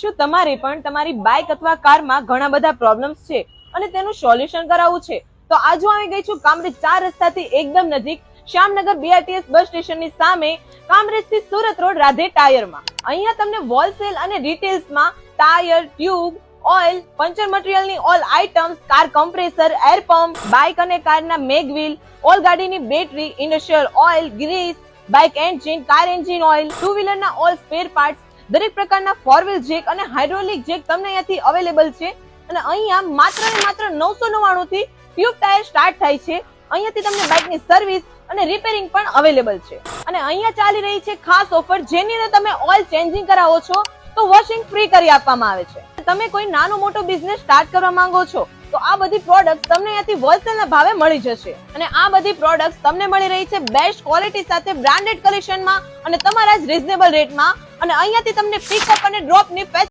શું તમારે પણ તમારી બાઇક અથવા કારમાં ઘણા બધા પ્રોબ્લેમ્સ છે અને તેનું સોલ્યુશન કરાવવું છે? તો આજે હું આવી ગઈ છું કામરેજ 4 રસ્તાથી એકદમ નજીક શ્યામનગર BRTS બસ સ્ટેશનની સામે કામરેજ થી સુરત રોડ રાધે ટાયરમાં. અહીંયા તમને હોલસેલ અને રિટેલ્સમાં ટાયર, ટ્યુબ, ઓઇલ, પંચર મટીરિયલની all items, car compressor, air pump, bike અને કારના મેગ વ્હીલ, ઓલ ગાડીની battery, industrial oil, grease, bike engine, car engine oil, two વ્હીલરના ઓલ સ્પેર પાર્ટ્સ, દરેક પ્રકારના ફોર વ્હીલ જેક અને હાઇડ્રોલિક જેક તમને અહીંયાથી અવેલેબલ છે. અને અહીંયા માત્ર ને માત્ર 999 થી ટ્યુબ ટાયર સ્ટાર્ટ થાય છે. અહીંયાથી તમને બાઇકની સર્વિસ અને રિપેરિંગ પણ અવેલેબલ છે. અને અહીંયા ચાલી રહી છે ખાસ ઓફર, જેની અંદર તમે ઓઇલ ચેન્જિંગ કરાવો છો તો વોશિંગ ફ્રી કરી આપવામાં આવે છે. તમે કોઈ નાનો મોટો બિઝનેસ સ્ટાર્ટ કરવા માંગો છો તો આ બધી પ્રોડક્ટ્સ તમને અહીંયાથી હોલસેલના ભાવે મળી જશે. અને આ બધી પ્રોડક્ટ્સ તમને મળી રહી છે બેસ્ટ ક્વોલિટી સાથે, બ્રાન્ડેડ કલેક્શનમાં અને તમારા જ રીઝનેબલ રેટમાં. અને અહીંયાથી તમને પિકઅપ અને ડ્રોપની